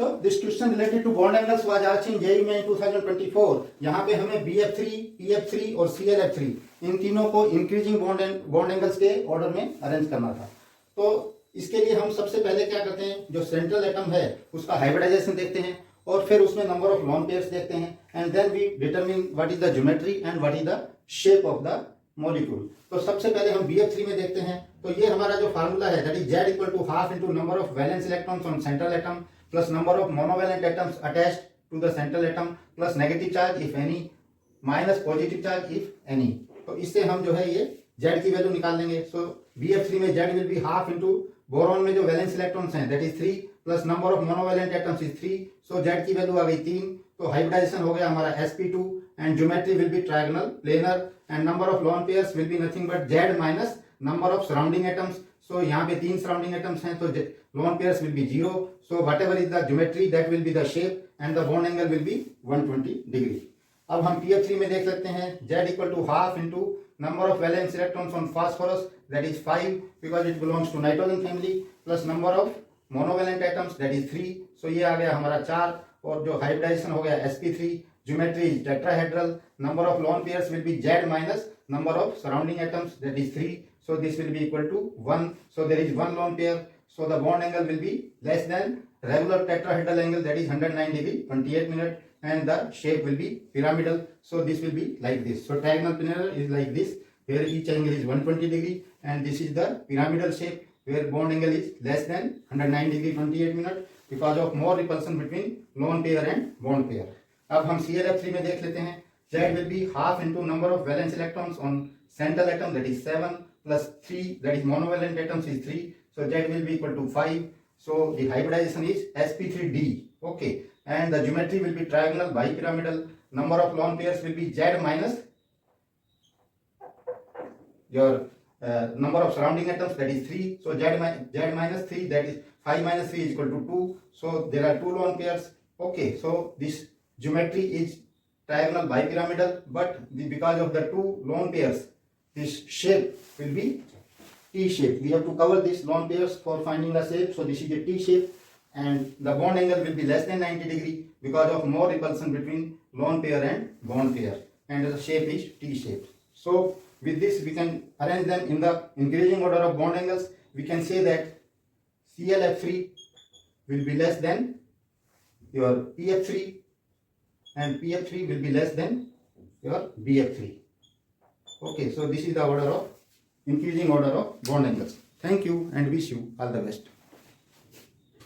बच्चों, this question related to bond angles was asked in JEE में 2024। यहाँ पे हमें BF3, PF3 और CLF3 इन तीनों को इंक्रीजिंग बॉन्ड एंगल्स के ऑर्डर में अरेंज करना था। तो इसके लिए हम सबसे पहले क्या करते हैं, जो सेंट्रल एटम है उसका हाइब्रिडाइजेशन देखते हैं और फिर उसमें नंबर ऑफ लोन पेयर्स देखते हैं and then we determine what is the geometry and what is the shape of the molecule. तो सबसे पहले हम BF3 में देखते हैं। तो ये हमारा जो फार्मूला है that is Z equal to half into number of valence electrons on central atom plus number of monovalent atoms attached to the central atom plus negative charge if any minus positive charge if any. तो इससे हम जो है ये Z की value निकाल लेंगे। सो BF3 में Z will be half into boron में जो वैलेंस इलेक्ट्रॉन्स हैं that is 3 plus number of monovalent atoms is 3। So Z की वैल्यू आ गई 3। तो हाइब्रिडाइजेशन हो गया हमारा sp2 and geometry will be triangle planar and number of lone pairs will be nothing but Z minus number of surrounding atoms. So यहाँ पे 3 surrounding atoms हैं तो lone pairs will B 0। So whatever is the geometry that will be the shape and the bond angle will be 120 degree. अब हम PF3 में देख सकते हैं Z equal to half into number of valence electrons on phosphorus that is 5 because it belongs to nitrogen family plus number of monovalent atoms that is 3। So ये आ गया हमारा 4 और जो हाइब्रिडाइजेशन हो गया sp3 geometry is tetrahedral number of lone pairs will B Z minus number of surrounding atoms that is 3. So this will be equal to 1. So there is one lone pair. So the bond angle will be less than regular tetrahedral angle that is 109 degree 28 minutes and the shape will be pyramidal. So this will be like this. So diagonal planar is like this where each angle is 120 degree and this is the pyramidal shape where bond angle is less than 109 degree 28 minutes because of more repulsion between lone pair and bond pair. अब हम CLF3 में देख लेते हैं। Z will be half into number of valence electrons on central atom that is 7 plus 3 that is monovalent atoms is 3. So Z will be equal to 5. So the hybridization is sp3d. Okay. And the geometry will be triangular bipyramidal. Number of lone pairs will be Z minus your number of surrounding atoms that is 3. So Z minus 3 that is 5 minus 3 is equal to 2. So there are 2 lone pairs. Okay. So this geometry is triangle bipyramidal but because of the 2 lone pairs this shape will be T shape. We have to cover these lone pairs for finding the shape. So this is a T shape and the bond angle will be less than 90 degree because of more repulsion between lone pair and bond pair and the shape is T shape. So with this we can arrange them in the increasing order of bond angles. We can say that CLF3 will be less than your PF3 and PF3 will be less than your BF3. Okay, so this is the order of increasing order of bond angles. Thank you and wish you all the best.